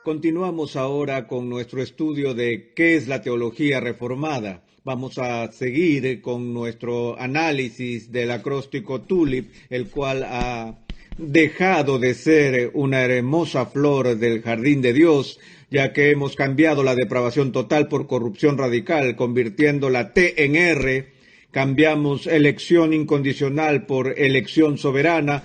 Continuamos ahora con nuestro estudio de qué es la teología reformada. Vamos a seguir con nuestro análisis del acróstico TULIP, el cual ha dejado de ser una hermosa flor del jardín de Dios, ya que hemos cambiado la depravación total por corrupción radical, convirtiendo la T en R, cambiamos elección incondicional por elección soberana,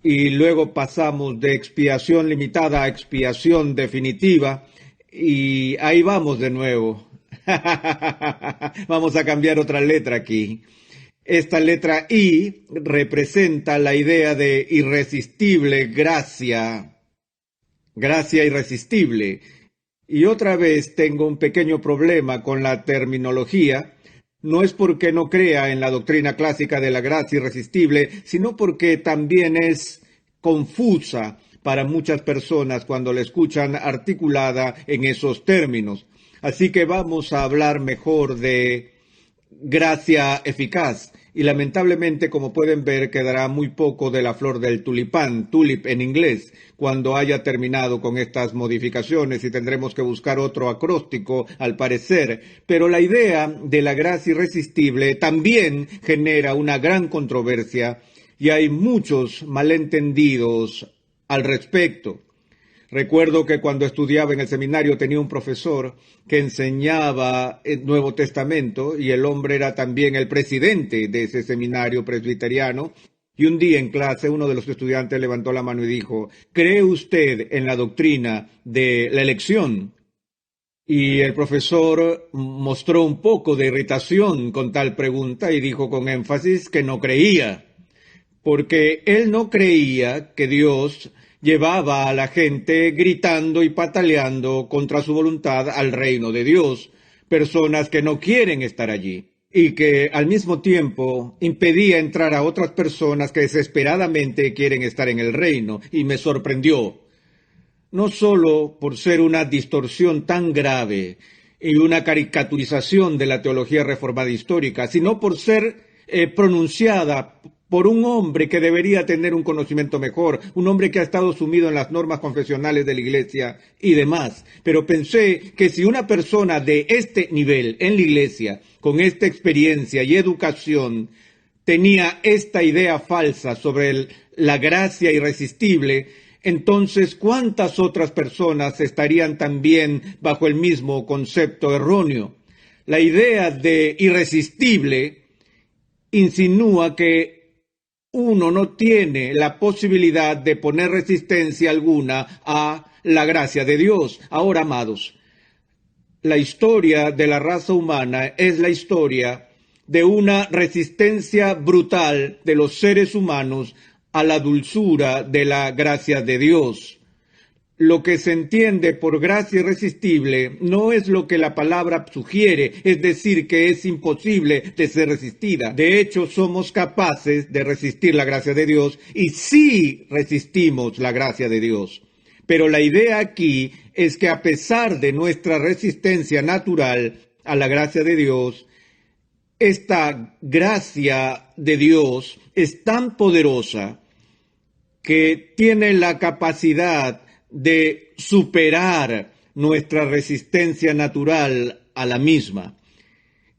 y luego pasamos de expiación limitada a expiación definitiva, y ahí vamos de nuevo. Vamos a cambiar otra letra aquí. Esta letra I representa la idea de irresistible gracia, gracia irresistible. Y otra vez tengo un pequeño problema con la terminología. No es porque no crea en la doctrina clásica de la gracia irresistible, sino porque también es confusa para muchas personas cuando la escuchan articulada en esos términos. Así que vamos a hablar mejor de gracia eficaz. Y lamentablemente, como pueden ver, quedará muy poco de la flor del tulipán, tulip en inglés, cuando haya terminado con estas modificaciones, y tendremos que buscar otro acróstico al parecer. Pero la idea de la gracia irresistible también genera una gran controversia y hay muchos malentendidos al respecto. Recuerdo que cuando estudiaba en el seminario tenía un profesor que enseñaba el Nuevo Testamento, y el hombre era también el presidente de ese seminario presbiteriano. Y un día en clase uno de los estudiantes levantó la mano y dijo: ¿cree usted en la doctrina de la elección? Y el profesor mostró un poco de irritación con tal pregunta y dijo con énfasis que no creía, porque él no creía que Dios llevaba a la gente gritando y pataleando contra su voluntad al reino de Dios, personas que no quieren estar allí, y que al mismo tiempo impedía entrar a otras personas que desesperadamente quieren estar en el reino. Y me sorprendió, no solo por ser una distorsión tan grave y una caricaturización de la teología reformada histórica, sino por ser pronunciada por un hombre que debería tener un conocimiento mejor, un hombre que ha estado sumido en las normas confesionales de la Iglesia y demás. Pero pensé que si una persona de este nivel en la Iglesia, con esta experiencia y educación, tenía esta idea falsa sobre la gracia irresistible, entonces ¿cuántas otras personas estarían también bajo el mismo concepto erróneo? La idea de irresistible insinúa que uno no tiene la posibilidad de poner resistencia alguna a la gracia de Dios. Ahora, amados, la historia de la raza humana es la historia de una resistencia brutal de los seres humanos a la dulzura de la gracia de Dios. Lo que se entiende por gracia irresistible no es lo que la palabra sugiere, es decir, que es imposible de ser resistida. De hecho, somos capaces de resistir la gracia de Dios, y sí resistimos la gracia de Dios. Pero la idea aquí es que a pesar de nuestra resistencia natural a la gracia de Dios, esta gracia de Dios es tan poderosa que tiene la capacidad de superar nuestra resistencia natural a la misma.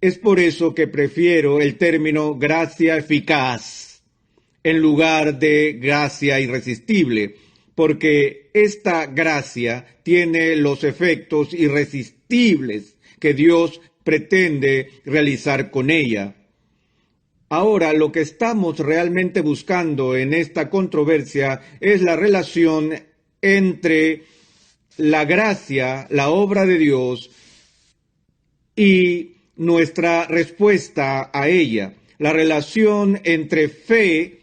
Es por eso que prefiero el término gracia eficaz en lugar de gracia irresistible, porque esta gracia tiene los efectos irresistibles que Dios pretende realizar con ella. Ahora, lo que estamos realmente buscando en esta controversia es la relación entre la gracia, la obra de Dios, y nuestra respuesta a ella, la relación entre fe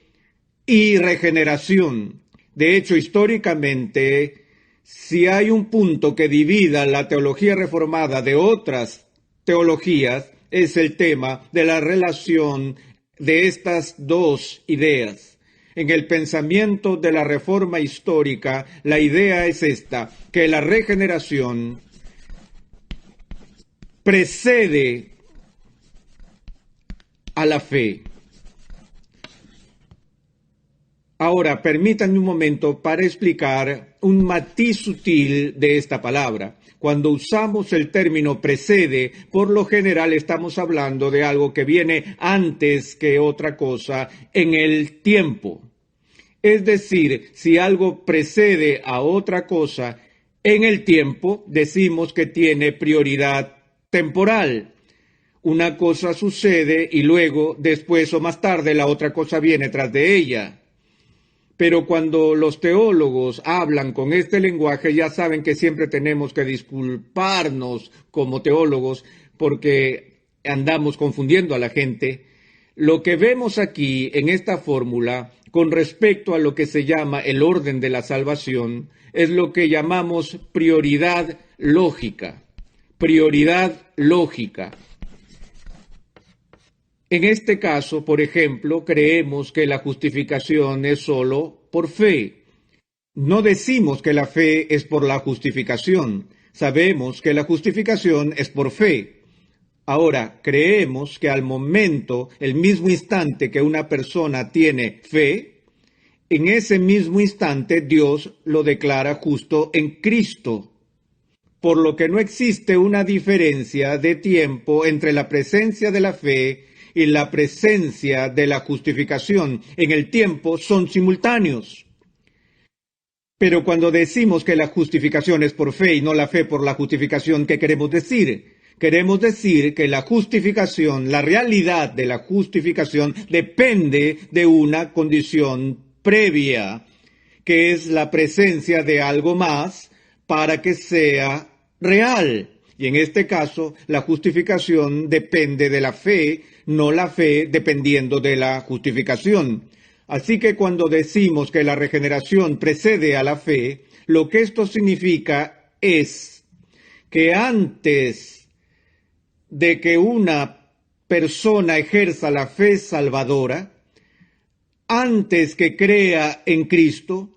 y regeneración. De hecho, históricamente, si hay un punto que divida la teología reformada de otras teologías, es el tema de la relación de estas dos ideas. En el pensamiento de la reforma histórica, la idea es esta, que la regeneración precede a la fe. Ahora, permítanme un momento para explicar un matiz sutil de esta palabra. Cuando usamos el término precede, por lo general estamos hablando de algo que viene antes que otra cosa en el tiempo. Es decir, si algo precede a otra cosa en el tiempo, decimos que tiene prioridad temporal. Una cosa sucede y luego, después o más tarde, la otra cosa viene tras de ella. Pero cuando los teólogos hablan con este lenguaje, ya saben que siempre tenemos que disculparnos como teólogos porque andamos confundiendo a la gente. Lo que vemos aquí en esta fórmula con respecto a lo que se llama el orden de la salvación es lo que llamamos prioridad lógica. Prioridad lógica. En este caso, por ejemplo, creemos que la justificación es solo por fe. No decimos que la fe es por la justificación. Sabemos que la justificación es por fe. Ahora, creemos que al momento, el mismo instante que una persona tiene fe, en ese mismo instante Dios lo declara justo en Cristo. Por lo que no existe una diferencia de tiempo entre la presencia de la fe y la presencia de la justificación. En el tiempo son simultáneos. Pero cuando decimos que la justificación es por fe y no la fe por la justificación, ¿qué queremos decir? Queremos decir que la justificación, la realidad de la justificación, depende de una condición previa, que es la presencia de algo más para que sea real. Y en este caso, la justificación depende de la fe, no la fe dependiendo de la justificación. Así que cuando decimos que la regeneración precede a la fe, lo que esto significa es que antes de que una persona ejerza la fe salvadora, antes que crea en Cristo,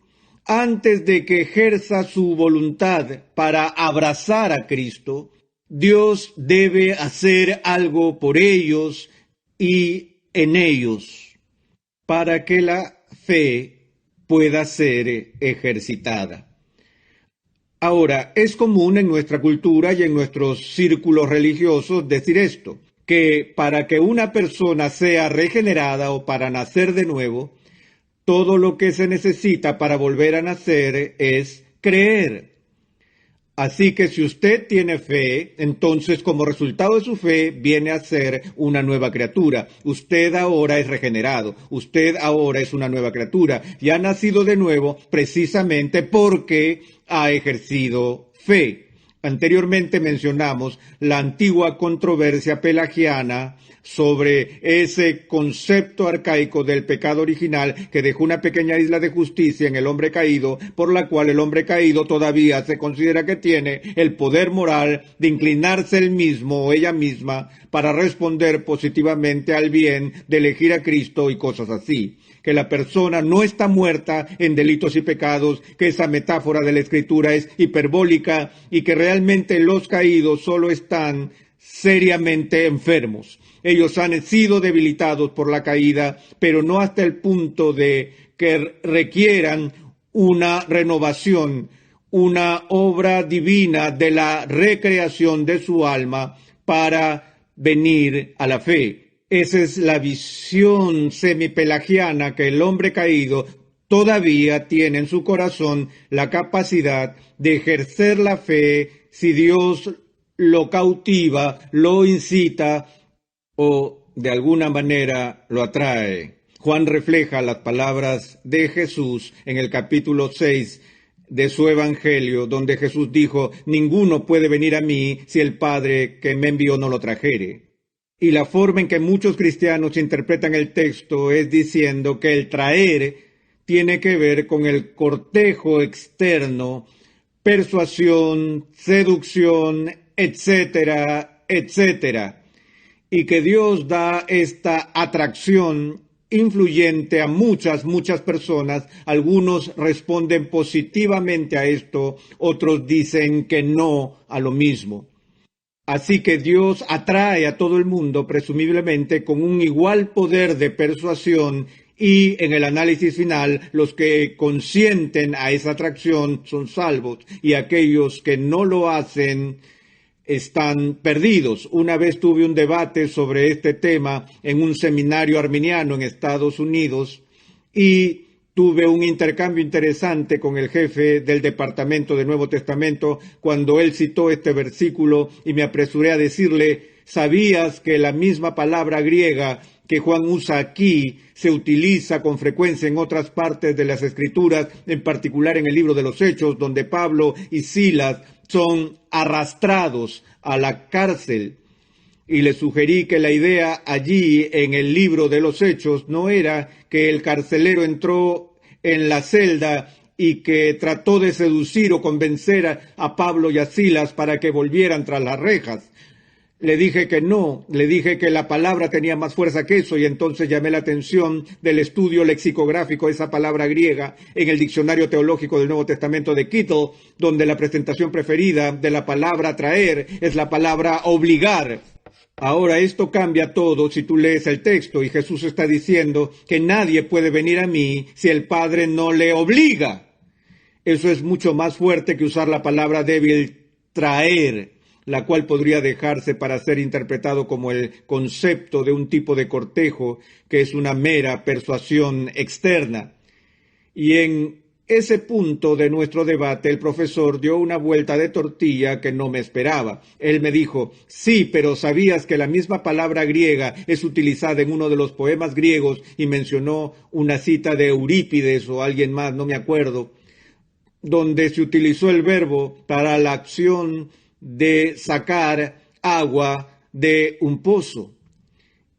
antes de que ejerza su voluntad para abrazar a Cristo, Dios debe hacer algo por ellos y en ellos para que la fe pueda ser ejercitada. Ahora, es común en nuestra cultura y en nuestros círculos religiosos decir esto, que para que una persona sea regenerada o para nacer de nuevo, todo lo que se necesita para volver a nacer es creer. Así que si usted tiene fe, entonces como resultado de su fe viene a ser una nueva criatura. Usted ahora es regenerado, usted ahora es una nueva criatura y ha nacido de nuevo precisamente porque ha ejercido fe. Anteriormente mencionamos la antigua controversia pelagiana sobre ese concepto arcaico del pecado original que dejó una pequeña isla de justicia en el hombre caído, por la cual el hombre caído todavía se considera que tiene el poder moral de inclinarse él mismo o ella misma para responder positivamente al bien, de elegir a Cristo y cosas así. Que la persona no está muerta en delitos y pecados, que esa metáfora de la Escritura es hiperbólica y que realmente los caídos solo están seriamente enfermos. Ellos han sido debilitados por la caída, pero no hasta el punto de que requieran una renovación, una obra divina de la recreación de su alma para venir a la fe. Esa es la visión semipelagiana, que el hombre caído todavía tiene en su corazón la capacidad de ejercer la fe si Dios lo cautiva, lo incita o de alguna manera lo atrae. Juan refleja las palabras de Jesús en el capítulo 6 de su evangelio, donde Jesús dijo: ninguno puede venir a mí si el Padre que me envió no lo trajere. Y la forma en que muchos cristianos interpretan el texto es diciendo que el traer tiene que ver con el cortejo externo, persuasión, seducción, etcétera, etcétera, y que Dios da esta atracción influyente a muchas personas. Algunos responden positivamente a esto, otros dicen que no a lo mismo. Así que Dios atrae a todo el mundo presumiblemente con un igual poder de persuasión Y en el análisis final, los que consienten a esa atracción son salvos y aquellos que no lo hacen están perdidos. Una vez tuve un debate sobre este tema en un seminario arminiano en Estados Unidos y tuve un intercambio interesante con el jefe del departamento de Nuevo Testamento cuando él citó este versículo y me apresuré a decirle: ¿sabías que la misma palabra griega que Juan usa aquí se utiliza con frecuencia en otras partes de las Escrituras, en particular en el libro de los Hechos, donde Pablo y Silas son arrastrados a la cárcel? Y le sugerí que la idea allí en el libro de los Hechos no era que el carcelero entró en la celda y que trató de seducir o convencer a Pablo y a Silas para que volvieran tras las rejas. Le dije que no, le dije que la palabra tenía más fuerza que eso, y entonces llamé la atención del estudio lexicográfico de esa palabra griega en el Diccionario Teológico del Nuevo Testamento de Kittel, donde la presentación preferida de la palabra traer es la palabra obligar. Ahora esto cambia todo si tú lees el texto, y Jesús está diciendo que nadie puede venir a mí si el Padre no le obliga. Eso es mucho más fuerte que usar la palabra débil traer, la cual podría dejarse para ser interpretado como el concepto de un tipo de cortejo que es una mera persuasión externa. Y en ese punto de nuestro debate, el profesor dio una vuelta de tortilla que no me esperaba. Él me dijo: sí, pero ¿sabías que la misma palabra griega es utilizada en uno de los poemas griegos? Y mencionó una cita de Eurípides o alguien más, no me acuerdo, donde se utilizó el verbo para la acción de sacar agua de un pozo.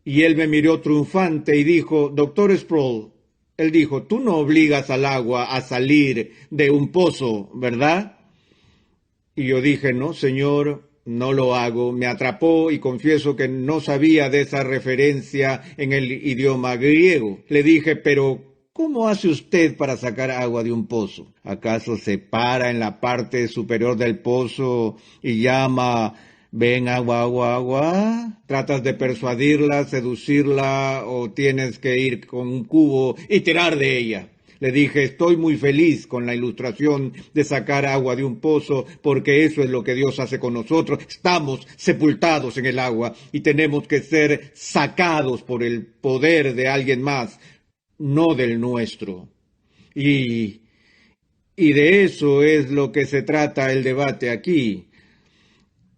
Y él me miró triunfante y dijo: Doctor Sproul, él dijo, tú no obligas al agua a salir de un pozo, ¿verdad? Y yo dije: no, señor, no lo hago. Me atrapó y confieso que no sabía de esa referencia en el idioma griego. Le dije: pero ¿cómo hace usted para sacar agua de un pozo? ¿Acaso se para en la parte superior del pozo y llama: ven agua, agua, agua? ¿Tratas de persuadirla, seducirla, o tienes que ir con un cubo y tirar de ella? Le dije: estoy muy feliz con la ilustración de sacar agua de un pozo, porque eso es lo que Dios hace con nosotros. Estamos sepultados en el agua y tenemos que ser sacados por el poder de alguien más, no del nuestro. Y de eso es lo que se trata el debate aquí.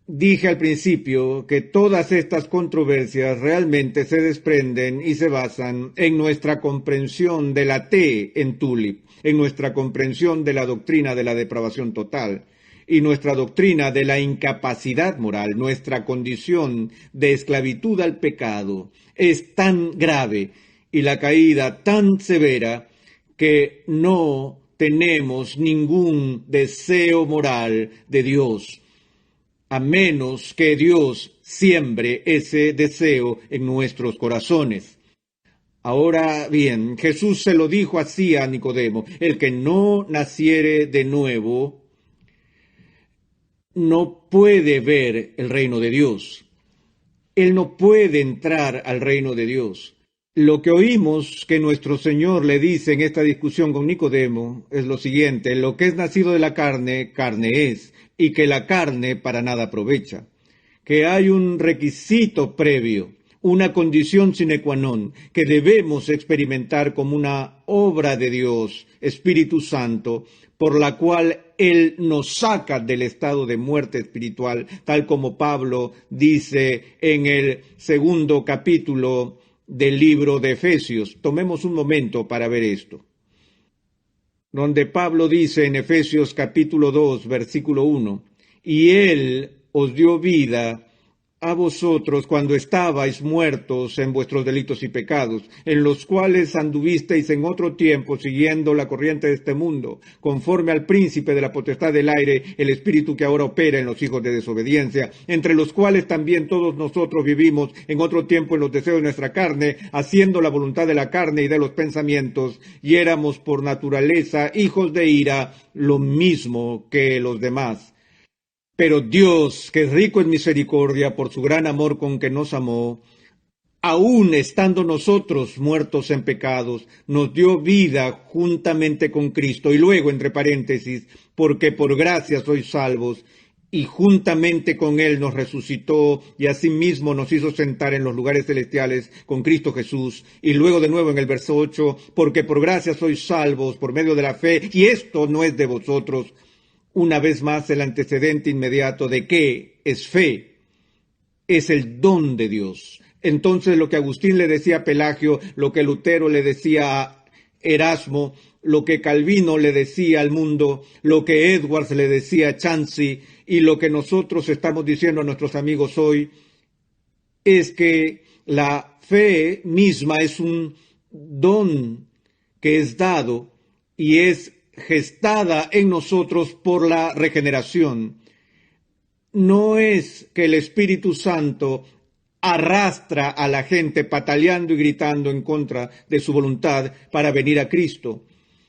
Dije al principio que todas estas controversias realmente se desprenden y se basan en nuestra comprensión de la T en Tulip, en nuestra comprensión de la doctrina de la depravación total y nuestra doctrina de la incapacidad moral. Nuestra condición de esclavitud al pecado es tan grave y la caída tan severa que no tenemos ningún deseo moral de Dios, a menos que Dios siembre ese deseo en nuestros corazones. Ahora bien, Jesús se lo dijo así a Nicodemo: el que no naciere de nuevo no puede ver el reino de Dios. Él no puede entrar al reino de Dios. Lo que oímos que nuestro Señor le dice en esta discusión con Nicodemo es lo siguiente: lo que es nacido de la carne, carne es, y que la carne para nada aprovecha. Que hay un requisito previo, una condición sine qua non, que debemos experimentar como una obra de Dios, Espíritu Santo, por la cual Él nos saca del estado de muerte espiritual, tal como Pablo dice en el 2 capítulo del libro de Efesios. Tomemos un momento para ver esto, donde Pablo dice en Efesios capítulo 2, versículo 1, y Él os dio vida a vosotros cuando estabais muertos en vuestros delitos y pecados, en los cuales anduvisteis en otro tiempo siguiendo la corriente de este mundo, conforme al príncipe de la potestad del aire, el espíritu que ahora opera en los hijos de desobediencia, entre los cuales también todos nosotros vivimos en otro tiempo en los deseos de nuestra carne, haciendo la voluntad de la carne y de los pensamientos, y éramos por naturaleza hijos de ira, lo mismo que los demás. Pero Dios, que es rico en misericordia por su gran amor con que nos amó, aun estando nosotros muertos en pecados, nos dio vida juntamente con Cristo. Y luego, entre paréntesis, porque por gracia sois salvos, y juntamente con Él nos resucitó, y asimismo nos hizo sentar en los lugares celestiales con Cristo Jesús. Y luego de nuevo en el verso 8, porque por gracia sois salvos por medio de la fe, y esto no es de vosotros. Una vez más el antecedente inmediato de qué es fe. Es el don de Dios. Entonces lo que Agustín le decía a Pelagio, lo que Lutero le decía a Erasmo, lo que Calvino le decía al mundo, lo que Edwards le decía a Chansey y lo que nosotros estamos diciendo a nuestros amigos hoy, es que la fe misma es un don que es dado y es gestada en nosotros por la regeneración. No es que el Espíritu Santo arrastra a la gente pataleando y gritando en contra de su voluntad para venir a Cristo,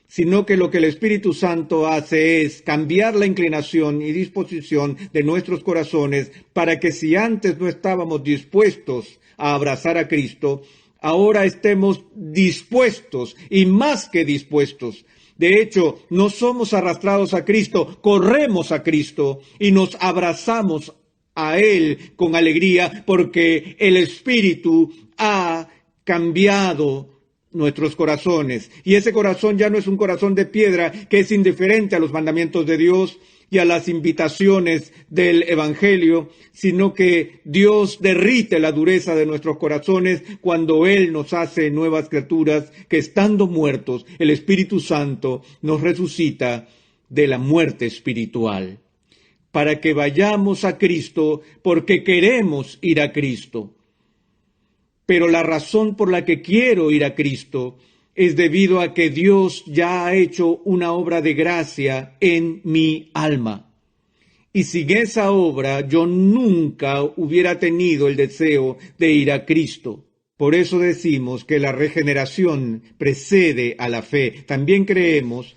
sino que lo que el Espíritu Santo hace es cambiar la inclinación y disposición de nuestros corazones para que si antes no estábamos dispuestos a abrazar a Cristo, ahora estemos dispuestos y más que dispuestos. De hecho, no somos arrastrados a Cristo, corremos a Cristo y nos abrazamos a Él con alegría porque el Espíritu ha cambiado nuestros corazones. Y ese corazón ya no es un corazón de piedra que es indiferente a los mandamientos de Dios y a las invitaciones del Evangelio, sino que Dios derrite la dureza de nuestros corazones cuando Él nos hace nuevas criaturas que estando muertos, el Espíritu Santo nos resucita de la muerte espiritual, para que vayamos a Cristo porque queremos ir a Cristo. Pero la razón por la que quiero ir a Cristo es debido a que Dios ya ha hecho una obra de gracia en mi alma. Y sin esa obra yo nunca hubiera tenido el deseo de ir a Cristo. Por eso decimos que la regeneración precede a la fe. También creemos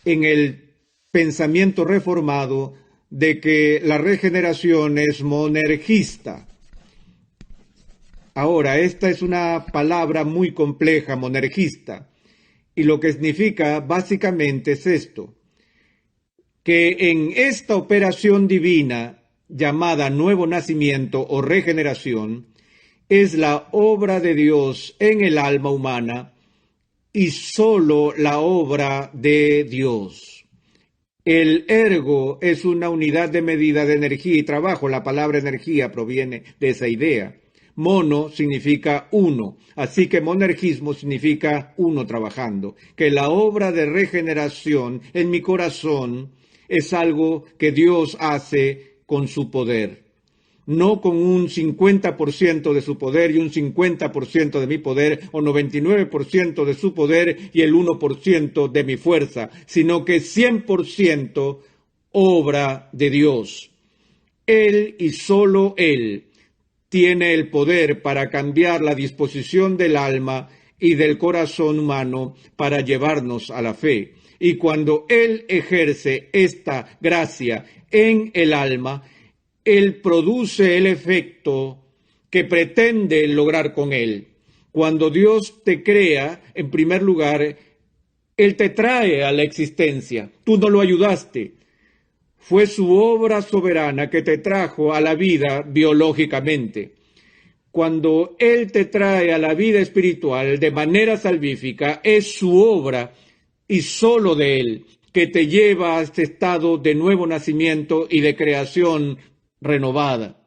en el pensamiento reformado de que la regeneración es monergista. Ahora, esta es una palabra muy compleja, monergista, y lo que significa básicamente es esto, que en esta operación divina llamada nuevo nacimiento o regeneración, es la obra de Dios en el alma humana y solo la obra de Dios. El ergo es una unidad de medida de energía y trabajo. La palabra energía proviene de esa idea. Mono significa uno, así que monergismo significa uno trabajando. Que la obra de regeneración en mi corazón es algo que Dios hace con su poder. No con un 50% de su poder y un 50% de mi poder, o 99% de su poder y el 1% de mi fuerza, sino que 100% obra de Dios. Él y solo Él tiene el poder para cambiar la disposición del alma y del corazón humano para llevarnos a la fe. Y cuando Él ejerce esta gracia en el alma, Él produce el efecto que pretende lograr con Él. Cuando Dios te crea, en primer lugar, Él te trae a la existencia. Tú no lo ayudaste. Fue su obra soberana que te trajo a la vida biológicamente. Cuando Él te trae a la vida espiritual de manera salvífica, es su obra y solo de Él que te lleva a este estado de nuevo nacimiento y de creación renovada.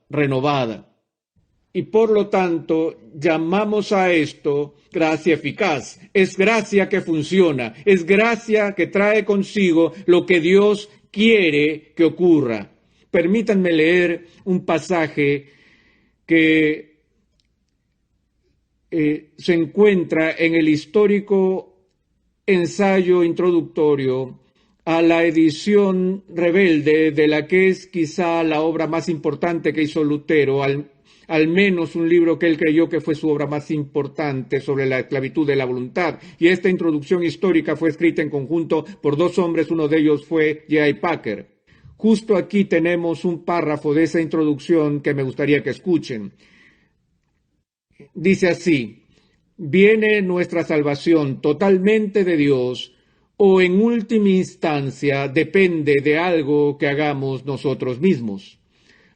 Y por lo tanto, llamamos a esto gracia eficaz. Es gracia que funciona, es gracia que trae consigo lo que Dios quiere que ocurra. Permítanme leer un pasaje que se encuentra en el histórico ensayo introductorio a la edición rebelde de la que es quizá la obra más importante que hizo Lutero, al menos un libro que él creyó que fue su obra más importante sobre la esclavitud de la voluntad. Y esta introducción histórica fue escrita en conjunto por dos hombres, uno de ellos fue J.I. Packer. Justo aquí tenemos un párrafo de esa introducción que me gustaría que escuchen. dice así: ¿viene nuestra salvación totalmente de Dios o en última instancia depende de algo que hagamos nosotros mismos?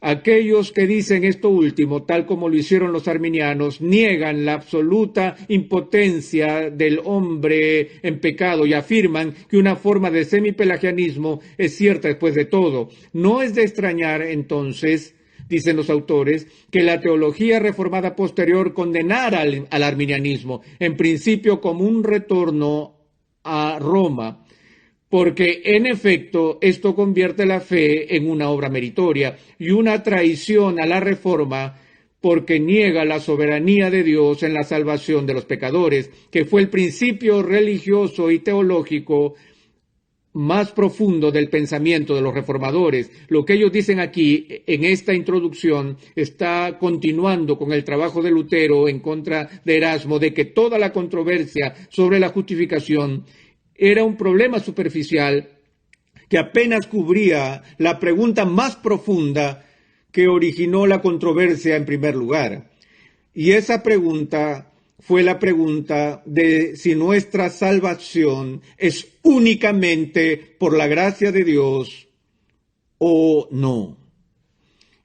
Aquellos que dicen esto último, tal como lo hicieron los arminianos, niegan la absoluta impotencia del hombre en pecado y afirman que una forma de semipelagianismo es cierta después de todo. No es de extrañar, entonces, dicen los autores, que la teología reformada posterior condenara al arminianismo, en principio como un retorno a Roma, porque en efecto esto convierte la fe en una obra meritoria y una traición a la reforma, porque niega la soberanía de Dios en la salvación de los pecadores, que fue el principio religioso y teológico más profundo del pensamiento de los reformadores. Lo que ellos dicen aquí en esta introducción está continuando con el trabajo de Lutero en contra de Erasmo, de que toda la controversia sobre la justificación era un problema superficial que apenas cubría la pregunta más profunda que originó la controversia en primer lugar. Y esa pregunta fue la pregunta de si nuestra salvación es únicamente por la gracia de Dios o no.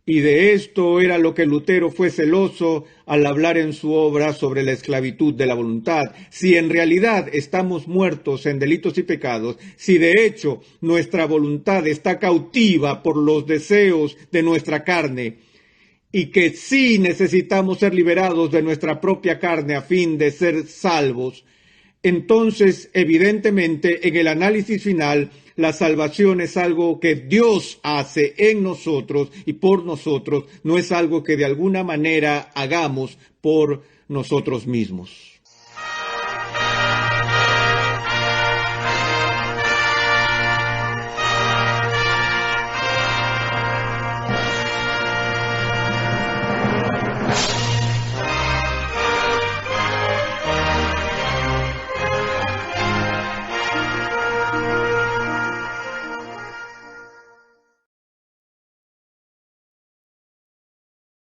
Y de esto era lo que Lutero fue celoso al hablar en su obra sobre la esclavitud de la voluntad. Si en realidad estamos muertos en delitos y pecados, si de hecho nuestra voluntad está cautiva por los deseos de nuestra carne, y que sí necesitamos ser liberados de nuestra propia carne a fin de ser salvos, entonces, evidentemente, en el análisis final, la salvación es algo que Dios hace en nosotros y por nosotros, no es algo que de alguna manera hagamos por nosotros mismos.